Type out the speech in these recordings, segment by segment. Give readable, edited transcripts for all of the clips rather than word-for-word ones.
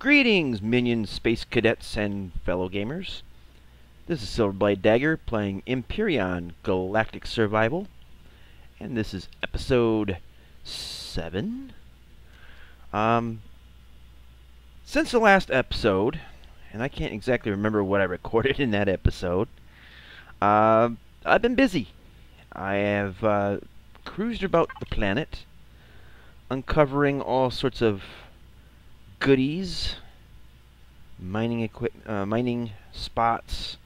Greetings, minions, space cadets, and fellow gamers. This is Silverblade Dagger playing Empyrion Galactic Survival, and this is episode 7. Since the last episode, and I can't exactly remember what I recorded in that episode, I've been busy. I have cruised about the planet, uncovering all sorts of goodies, mining spots.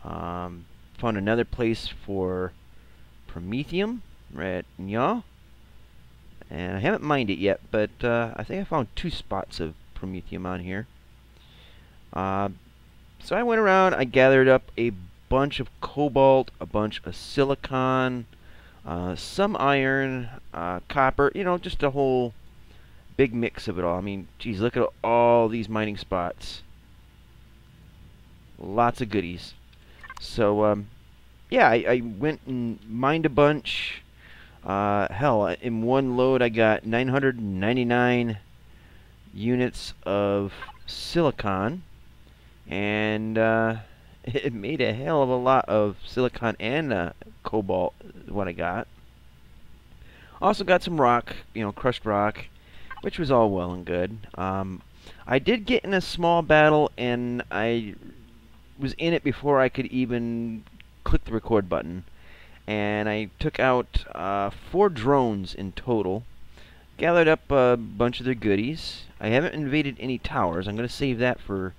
Found another place for promethium right now, and I haven't mined it yet, but I think I found 2 spots of promethium on here. So I went around, I gathered up a bunch of cobalt, a bunch of silicon, some iron, copper, just a whole big mix of it all. I mean, geez, look at all these mining spots. Lots of goodies. So, yeah, I went and mined a bunch. Hell, in one load I got 999 units of silicon. And it made a hell of a lot of silicon and cobalt is what I got. Also got some rock, crushed rock, which was all well and good. I did get in a small battle, and I was in it before I could even click the record button. And I took out 4 drones in total. Gathered up a bunch of their goodies. I haven't invaded any towers. I'm going to save that for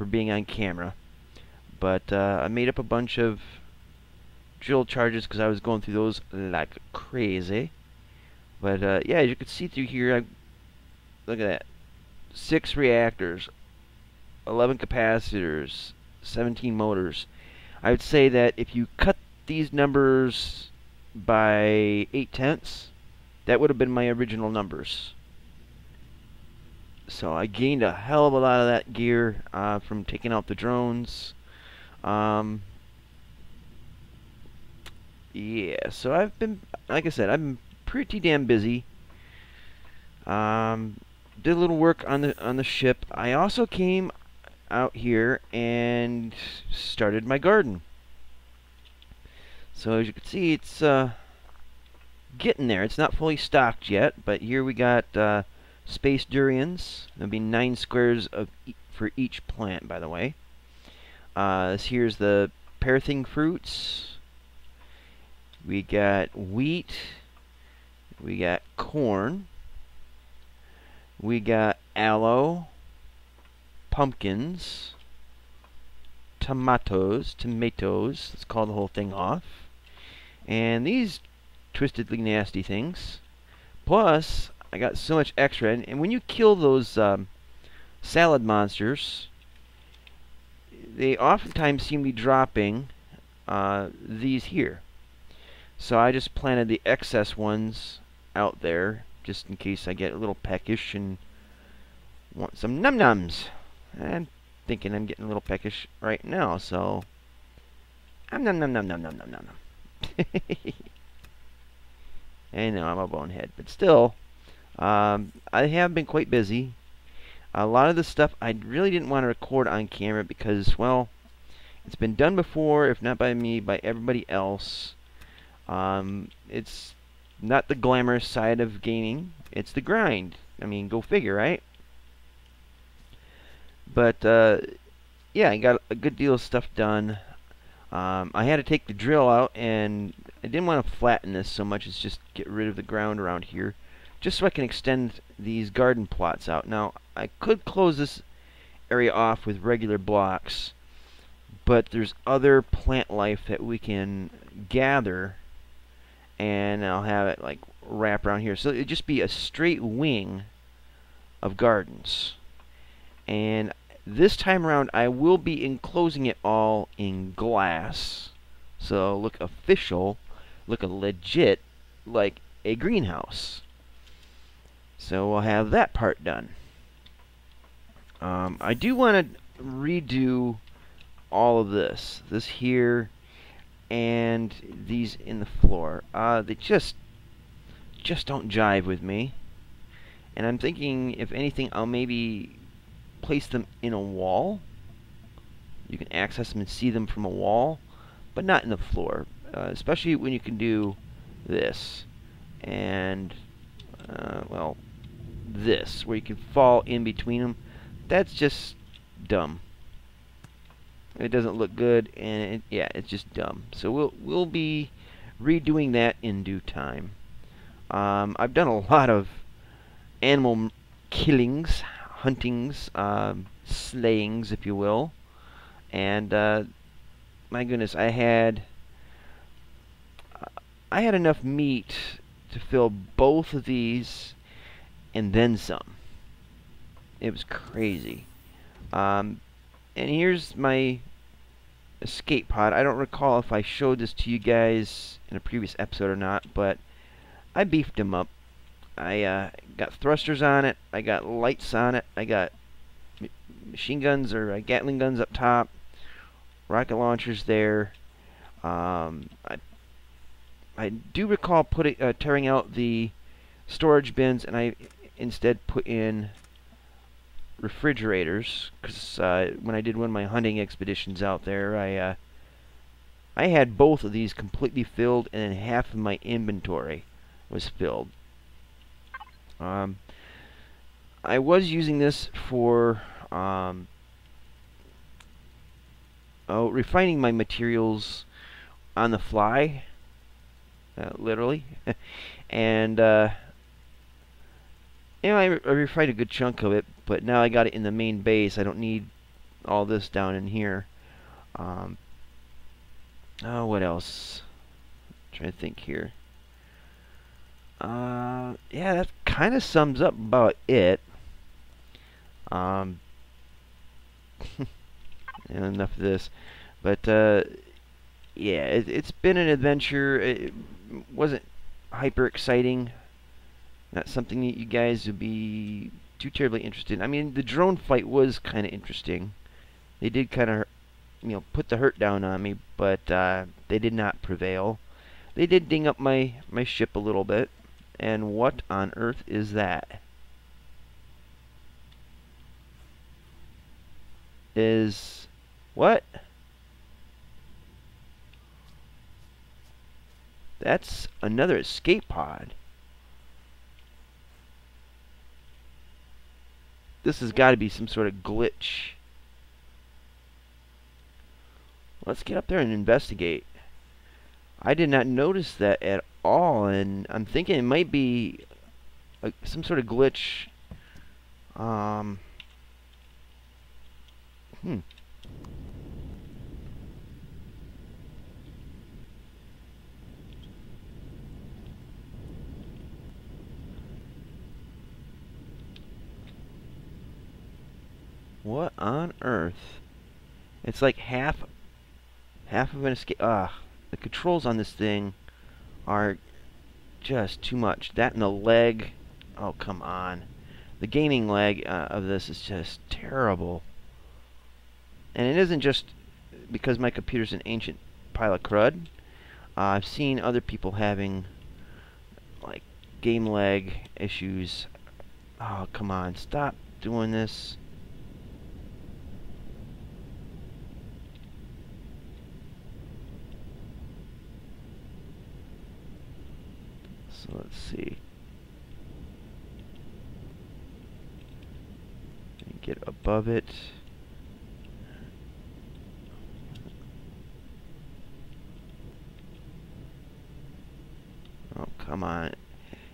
being on camera. But I made up a bunch of drill charges because I was going through those like crazy. But yeah, as you can see through here, look at that. 6 reactors, 11 capacitors, 17 motors. I would say that if you cut these numbers by 8/10, that would have been my original numbers. So I gained a hell of a lot of that gear from taking out the drones. Yeah, so I've been, like I said, I've been pretty damn busy. Did a little work on the ship. I also came out here and started my garden. So as you can see, it's getting there. It's not fully stocked yet, but here we got space durians. There'll be 9 squares for each plant, by the way. This here's the parathing fruits. We got wheat. We got corn. We got aloe, pumpkins, tomatoes. Let's call the whole thing off. And these twistedly nasty things. Plus, I got so much extra. And when you kill those salad monsters, they oftentimes seem to be dropping these here. So I just planted the excess ones out there, just in case I get a little peckish and want some num-nums. I'm thinking I'm getting a little peckish right now, so I'm num-num-num-num-num-num-num. I know, I'm a bonehead, but still, I have been quite busy. A lot of the stuff I really didn't want to record on camera because, well, it's been done before, if not by me, by everybody else. It's not the glamorous side of gaming, it's the grind. I mean, go figure, right? But, yeah, I got a good deal of stuff done. I had to take the drill out, and I didn't want to flatten this so much as just get rid of the ground around here, just so I can extend these garden plots out. Now, I could close this area off with regular blocks, but there's other plant life that we can gather, and I'll have it like wrap around here. So it'd just be a straight wing of gardens. And this time around, I will be enclosing it all in glass. So look official, look legit, like a greenhouse. So we'll have that part done. I do want to redo all of this. This here and these in the floor. They just don't jive with me. And I'm thinking, if anything, I'll maybe place them in a wall. You can access them and see them from a wall, but not in the floor. Especially when you can do this and well, this, where you can fall in between them. That's just dumb. It doesn't look good, and yeah, it's just dumb. So we'll be redoing that in due time. I've done a lot of animal killings, huntings, slayings, if you will, and my goodness, I had enough meat to fill both of these and then some. It was crazy. And here's my escape pod. I don't recall if I showed this to you guys in a previous episode or not, but I beefed him up. I got thrusters on it. I got lights on it. I got machine guns or Gatling guns up top. Rocket launchers there. I do recall tearing out the storage bins, and I instead put in refrigerators, because when I did one of my hunting expeditions out there, I had both of these completely filled, and then half of my inventory was filled. I was using this for refining my materials on the fly, literally, and you know, I refined a good chunk of it, but now I got it in the main base. I don't need all this down in here. Oh, what else? I'm trying to think here. Yeah, that kind of sums up about it. Enough of this. But, yeah, it's been an adventure. It wasn't hyper exciting. Not something that you guys would be too terribly interested in. I mean, the drone fight was kind of interesting. They did kind of, you know, put the hurt down on me, but they did not prevail. They did ding up my ship a little bit. And what on earth is that? What? That's another escape pod. This has got to be some sort of glitch. Let's get up there and investigate. I did not notice that at all, and I'm thinking it might be some sort of glitch. What on earth? It's like half of an escape. The controls on this thing are just too much. That and the leg. Oh, come on. The gaming lag of this is just terrible. And it isn't just because my computer's an ancient pile of crud. I've seen other people having like game lag issues. Oh, come on. Stop doing this. So let's see. Get above it. Oh, come on.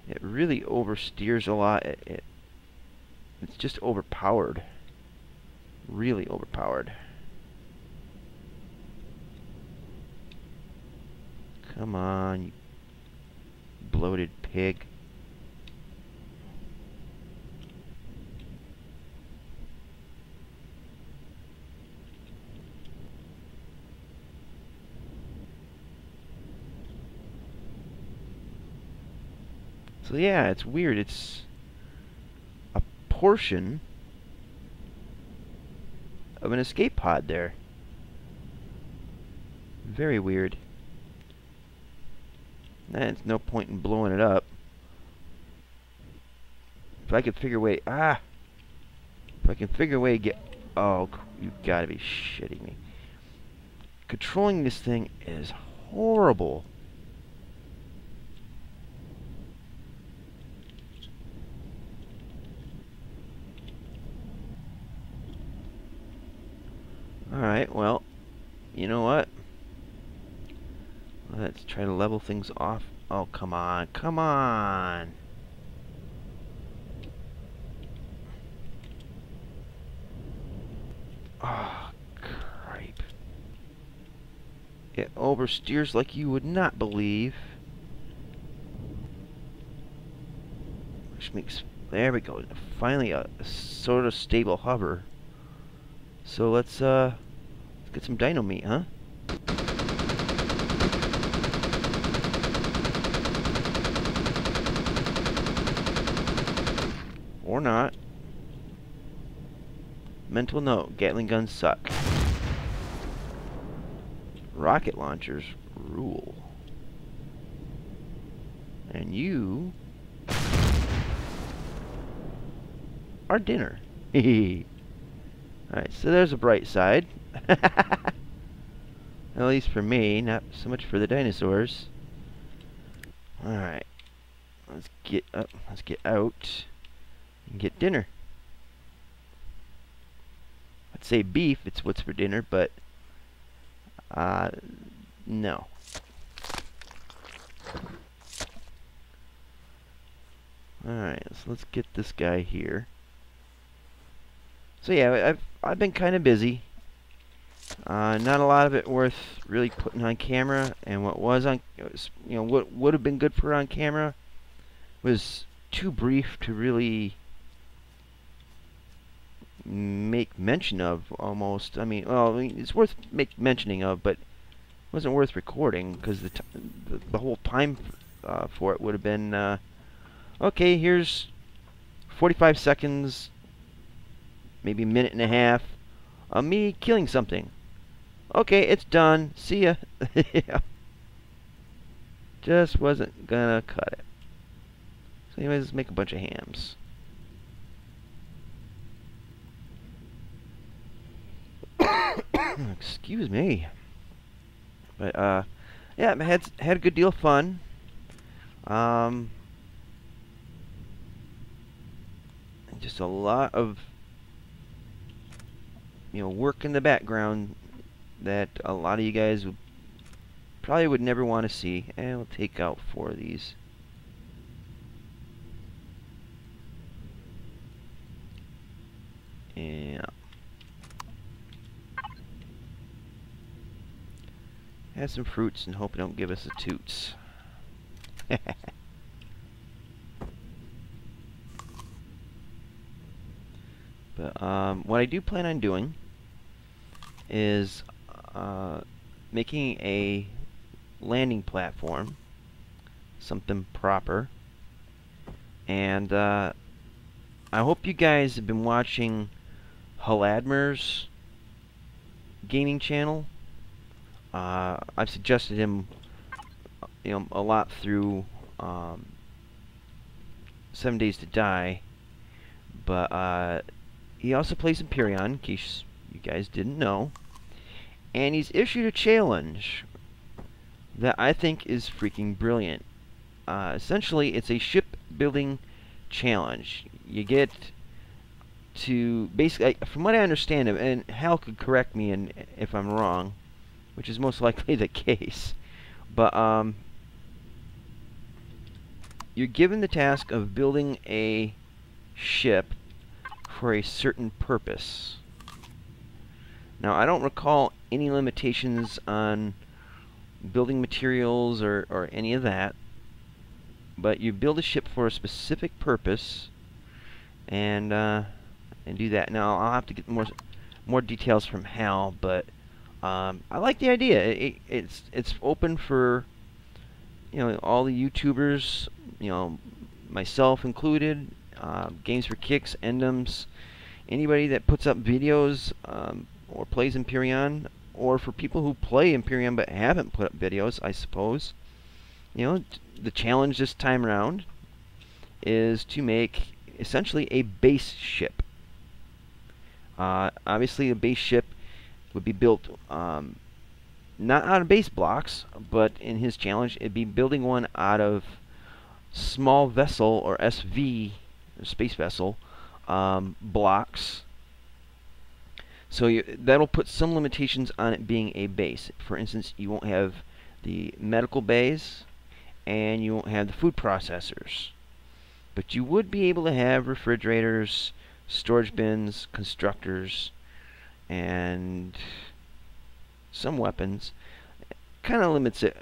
It really oversteers a lot. It's just overpowered. Really overpowered. Come on, you bloated pig. So yeah, it's weird. It's a portion of an escape pod there. Very weird. There's no point in blowing it up. If I could figure a way... If I can figure a way to get... Oh, you gotta be shitting me. Controlling this thing is horrible. Alright, well, you know what? Let's try to level things off. Oh, come on, come on! Oh, cripe. It oversteers like you would not believe. Which makes... There we go. Finally a sort of stable hover. So let's get some dino meat, huh? Or not. Mental note, Gatling guns suck. Rocket launchers rule. And you are dinner. Alright, so there's a bright side. At least for me, not so much for the dinosaurs. Alright. Let's get up, let's get out and get dinner. I'd say beef, it's what's for dinner, but no. Alright, so let's get this guy here. So yeah, I've been kind of busy. Not a lot of it worth really putting on camera, and what was on, you know, what would have been good for on camera was too brief to really make mention of. Almost, I mean, well, it's worth mentioning of, but it wasn't worth recording because the whole time for it would have been okay. Here's 45 seconds. Maybe a minute and a half of me killing something. Okay, it's done. See ya. Yeah. Just wasn't gonna cut it. So anyways, let's make a bunch of hams. Excuse me. But yeah, I had a good deal of fun. Just a lot of work in the background that a lot of you guys probably would never want to see. And we'll take out 4 of these. Yeah. Have some fruits and hope it don't give us the toots. But what I do plan on doing is making a landing platform, something proper. And I hope you guys have been watching Haladmer's gaming channel. I've suggested him, a lot through 7 Days to Die, but he also plays Empyrion, in case you guys didn't know. And he's issued a challenge that I think is freaking brilliant. Essentially, it's a shipbuilding challenge. You get to basically, from what I understand, and Hal could correct me if I'm wrong, which is most likely the case, but you're given the task of building a ship for a certain purpose. Now, I don't recall any limitations on building materials or any of that, but you build a ship for a specific purpose, and do that. Now, I'll have to get more details from Hal, but I like the idea. It's open for all the YouTubers, myself included, Games for Kicks, Endoms, anybody that puts up videos or plays Empyrion, or for people who play Empyrion but haven't put up videos, I suppose. The challenge this time around is to make essentially a base ship. Obviously, a base ship would be built not out of base blocks, but in his challenge, it'd be building one out of small vessel, or SV, or space vessel, blocks. So that'll put some limitations on it being a base. For instance, you won't have the medical bays, and you won't have the food processors. But you would be able to have refrigerators, storage bins, constructors, and some weapons. Kind of limits it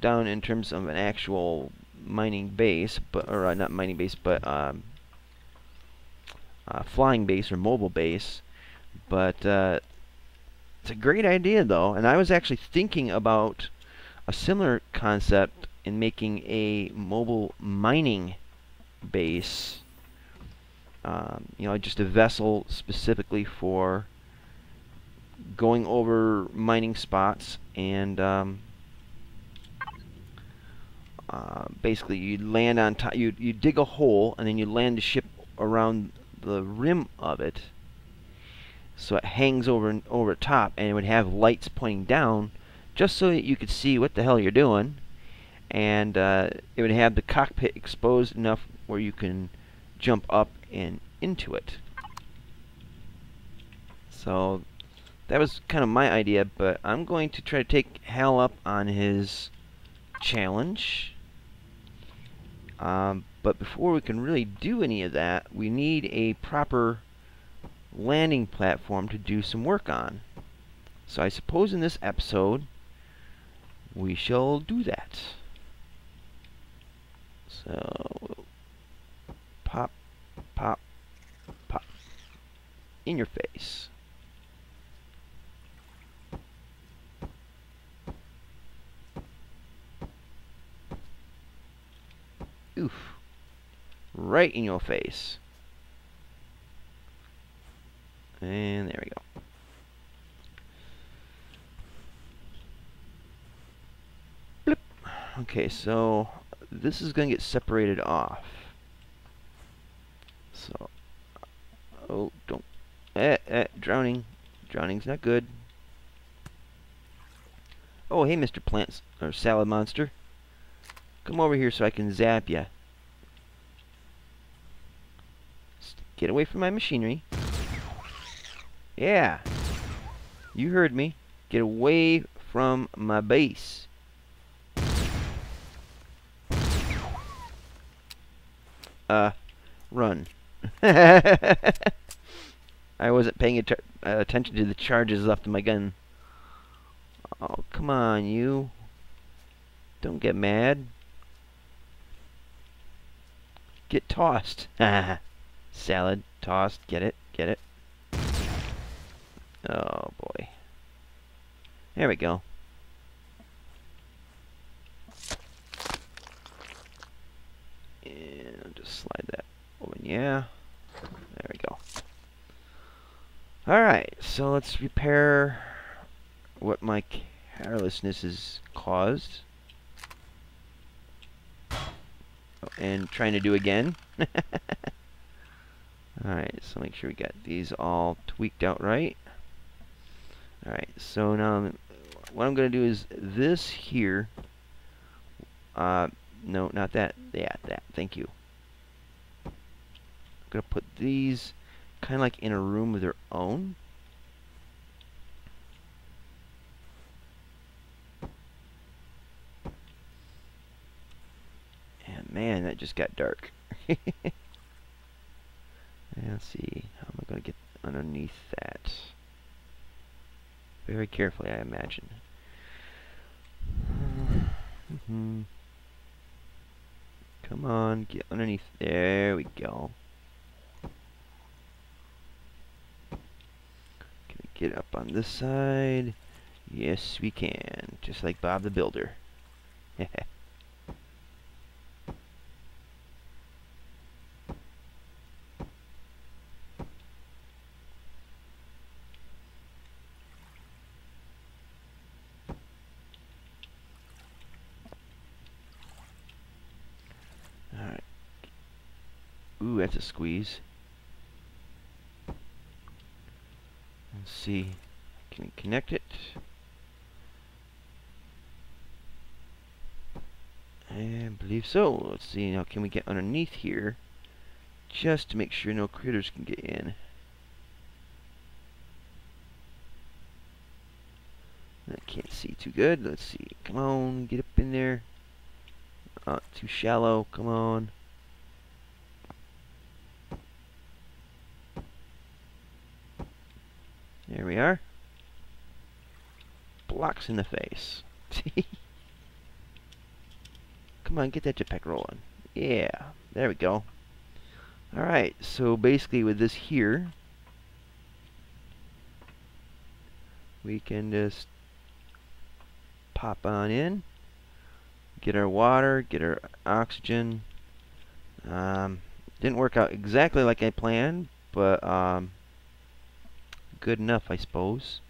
down in terms of an actual mining base, or not mining base, but flying base or mobile base. But it's a great idea, though, and I was actually thinking about a similar concept in making a mobile mining base. You know, just a vessel specifically for going over mining spots, and basically you land on top. You dig a hole, and then you land the ship around the rim of it, so it hangs over top, and it would have lights pointing down, just so that you could see what the hell you're doing, and it would have the cockpit exposed enough where you can jump up and into it. So that was kind of my idea, but I'm going to try to take Hal up on his challenge. But before we can really do any of that, we need a proper landing platform to do some work on. So I suppose in this episode we shall do that. So pop, pop, pop in your face. Oof. Right in your face. And there we go. Blip. Okay, so this is going to get separated off. So, oh, don't. Drowning. Drowning's not good. Oh, hey, Mr. Plants, or Salad Monster. Come over here so I can zap ya. Get away from my machinery. Yeah. You heard me. Get away from my base. Run. I wasn't paying attention to the charges left in my gun. Oh, come on, you. Don't get mad. Get tossed. Salad. Tossed. Get it? Get it? Oh, boy. There we go. And I'll just slide that over. Yeah. There we go. Alright, so let's repair what my carelessness has caused. And trying to do again. Alright, so make sure we got these all tweaked out right. Alright, so now what I'm going to do is this here. No, not that. Yeah, that. Thank you. I'm going to put these kind of like in a room of their own. And man, that just got dark. Let's see. How am I going to get underneath that? Very carefully, I imagine. Come on, get underneath. There we go. Can we get up on this side? Yes, we can. Just like Bob the Builder. Alright. Ooh, that's a squeeze. see. Can we connect it? I believe so. Let's see. Now, can we get underneath here just to make sure no critters can get in? I can't see too good. Let's see. Come on, get up in there. Too shallow. Come on. There we are. Blocks in the face. Come on, get that jetpack rolling. Yeah, there we go. Alright, so basically with this here, we can just pop on in, get our water, get our oxygen. Didn't work out exactly like I planned, but good enough, I suppose.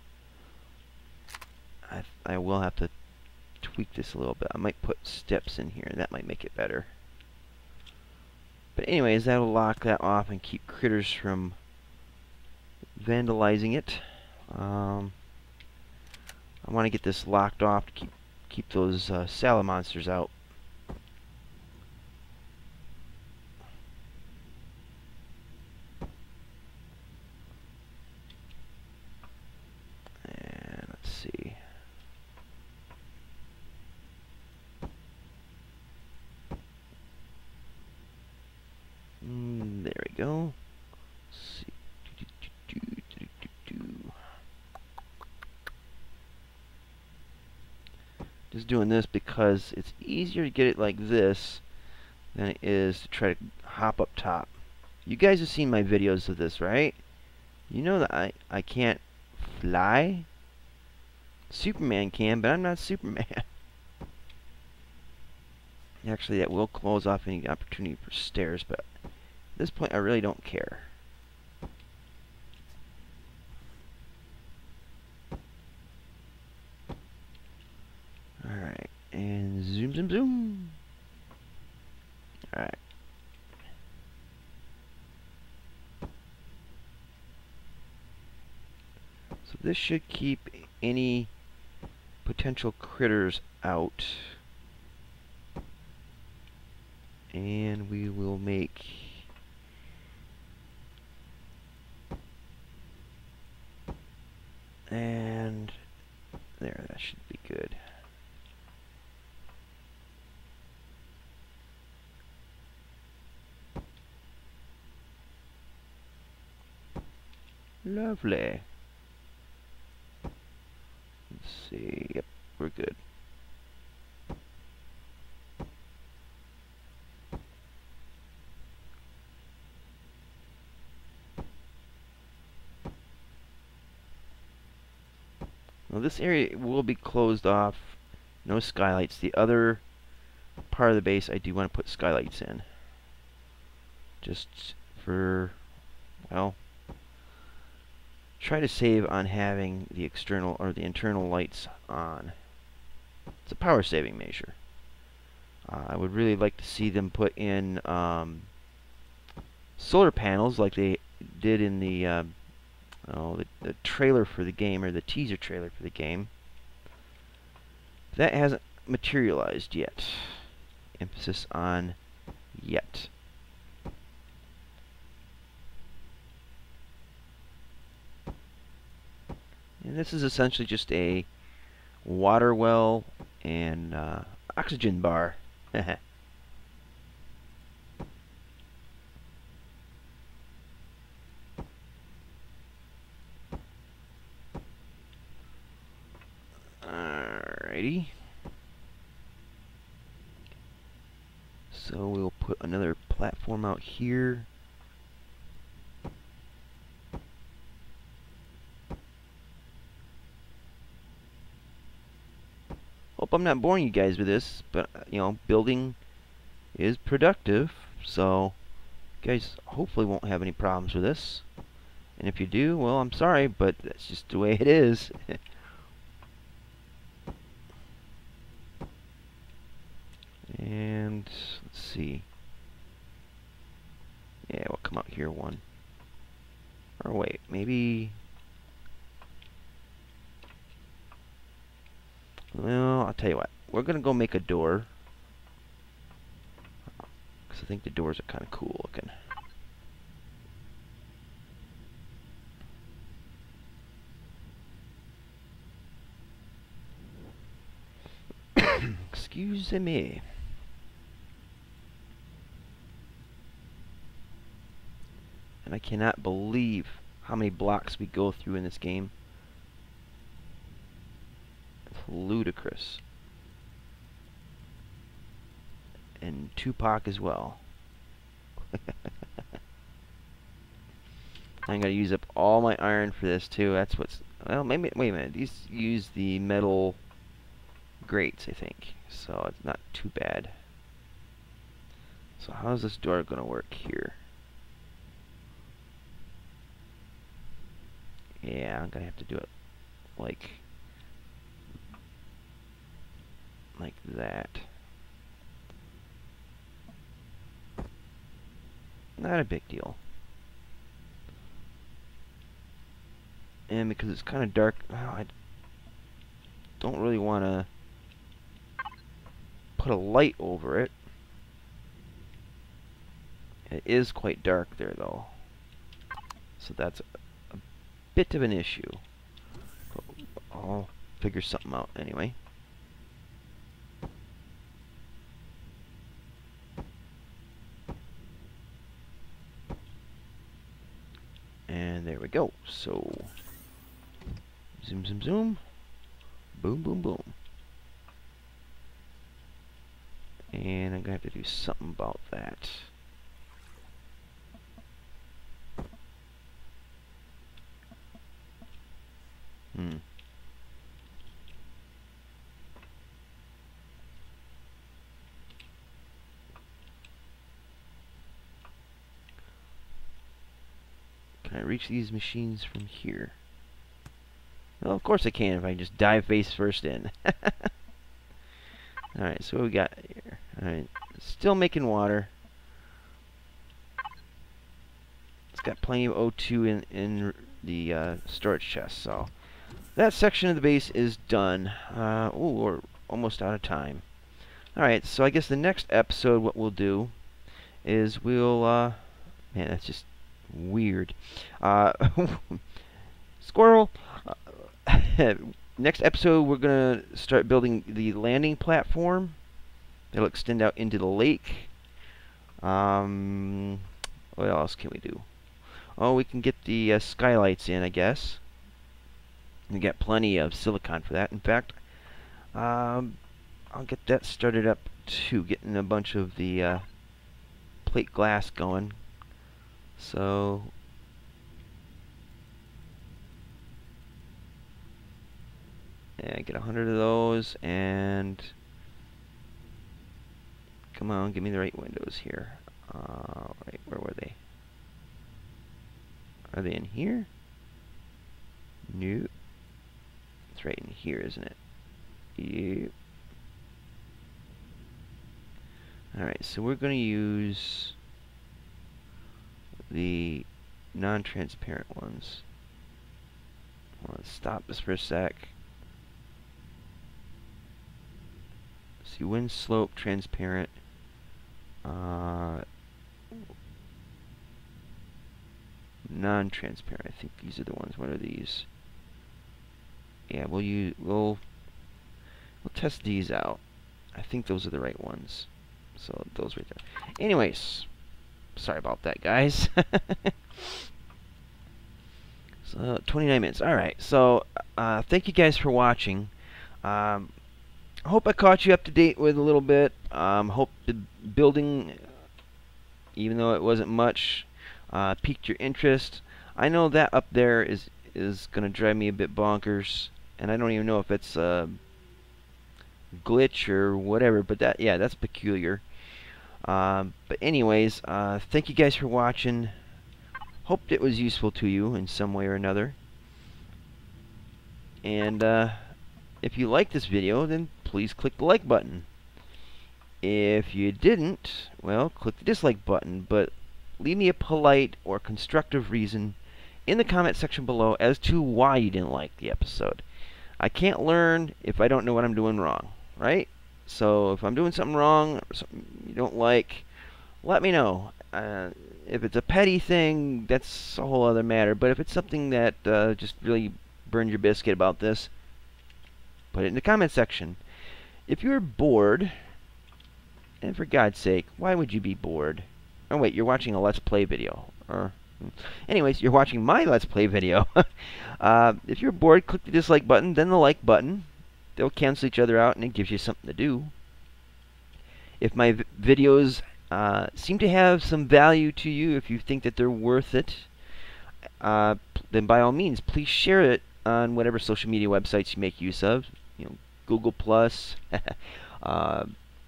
I will have to tweak this a little bit. I might put steps in here. That might make it better. But anyways, that'll lock that off and keep critters from vandalizing it. I want to get this locked off to keep those salad monsters out. And let's see. There we go. Let's see. Just doing this because it's easier to get it like this than it is to try to hop up top. You guys have seen my videos of this, right? You know that I can't fly. Superman can, but I'm not Superman. Actually, that will close off any opportunity for stairs, but at this point I really don't care. Alright, and zoom, zoom, zoom. Alright. So this should keep any potential critters out. And we will make and there, that should be good. Lovely. Let's see. Yep, we're good. Now this area will be closed off. No skylights. The other part of the base I do want to put skylights in. Just for, well, try to save on having the external or the internal lights on. It's a power saving measure. I would really like to see them put in solar panels like they did in the trailer for the game, or the teaser trailer for the game. That hasn't materialized yet. Emphasis on yet. And this is essentially just a water well and oxygen bar. Alrighty. So we'll put another platform out here. Hope I'm not boring you guys with this, but you know, building is productive, so you guys hopefully won't have any problems with this. And if you do, well, I'm sorry, but that's just the way it is. And let's see. Yeah, we'll come out here one. Or wait, maybe Well, I'll tell you what. We're going to go make a door. Because I think the doors are kind of cool looking. Excuse me. And I cannot believe how many blocks we go through in this game. It's ludicrous. And Tupac as well. I'm gonna use up all my iron for this too. That's what's, well, maybe, wait a minute. These use the metal grates, I think. So it's not too bad. So how's this door gonna work here? Yeah, I'm gonna have to do it like that. Not a big deal. And because it's kind of dark, oh, I don't really want to put a light over it. It is quite dark there, though. So that's a bit of an issue. But I'll figure something out anyway. And there we go. So, zoom, zoom, zoom. Boom, boom, boom. And I'm going to have to do something about that. Can I reach these machines from here? Well, of course I can if I just dive face first in. Alright, so what we got here? Alright, still making water. It's got plenty of O2 in the storage chest, so that section of the base is done. Oh, we're almost out of time. Alright, so I guess the next episode what we'll do is we'll, man, that's just weird. Squirrel! Next episode, we're going to start building the landing platform. It'll extend out into the lake. What else can we do? Oh, we can get the skylights in, I guess. We got plenty of silicon for that. In fact, I'll get that started up too, getting a bunch of the plate glass going. So, yeah, get 100 of those, and come on, give me the right windows here. Right, where were they? Are they in here? Nope. It's right in here, isn't it? Yep. Alright, so we're going to use the non-transparent ones. Let's stop this for a sec. See, wind slope, transparent. Non-transparent. I think these are the ones. What are these? Yeah, we'll test these out. I think those are the right ones. So those right there. Anyways, sorry about that, guys. So 29 minutes. All right. So thank you guys for watching. I hope I caught you up to date with a little bit. Hope the building, even though it wasn't much, piqued your interest. I know that up there is gonna drive me a bit bonkers, and I don't even know if it's a glitch or whatever. But that, yeah, that's peculiar. But anyways, thank you guys for watching. Hoped it was useful to you in some way or another. And if you liked this video, then please click the like button. If you didn't, well, click the dislike button. But leave me a polite or constructive reason in the comment section below as to why you didn't like the episode. I can't learn if I don't know what I'm doing wrong, right? So if I'm doing something wrong or something you don't like, let me know. If it's a petty thing, that's a whole other matter. But if it's something that just really burns your biscuit about this, put it in the comment section. If you're bored, and for God's sake, why would you be bored? Oh wait, you're watching a Let's Play video. Anyways, you're watching my Let's Play video. If you're bored, click the dislike button, then the like button. They'll cancel each other out, and it gives you something to do. If my videos seem to have some value to you, if you think that they're worth it, then by all means, please share it on whatever social media websites you make use of. You know, Google Plus,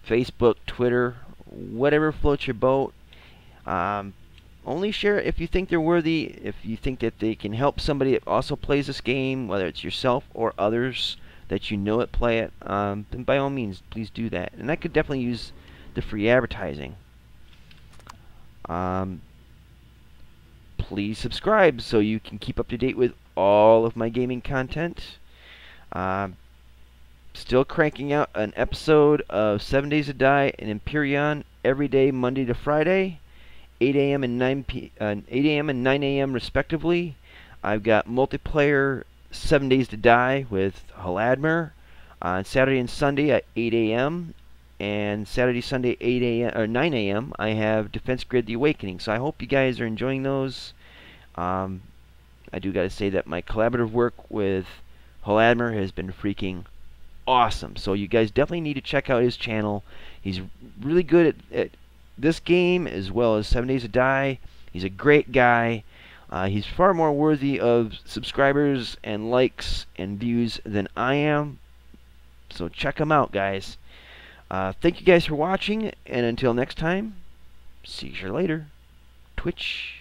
Facebook, Twitter, whatever floats your boat. Only share it if you think they're worthy, if you think that they can help somebody that also plays this game, whether it's yourself or others that you know it play it, then by all means, please do that. And I could definitely use the free advertising. Please subscribe so you can keep up to date with all of my gaming content. Still cranking out an episode of 7 Days to Die and Empyrion every day, Monday to Friday, 8 a.m. and 9 a.m. respectively. I've got multiplayer 7 Days to Die with Haladmer on Saturday and Sunday at 8 a.m. and Saturday, Sunday, 8 a.m. or 9 a.m. I have Defense Grid: The Awakening. So I hope you guys are enjoying those. I do got to say that my collaborative work with Haladmer has been freaking awesome. So you guys definitely need to check out his channel. He's really good at this game as well as 7 Days to Die. He's a great guy. He's far more worthy of subscribers and likes and views than I am. So check him out, guys. Thank you guys for watching, and until next time, see you later. Twitch.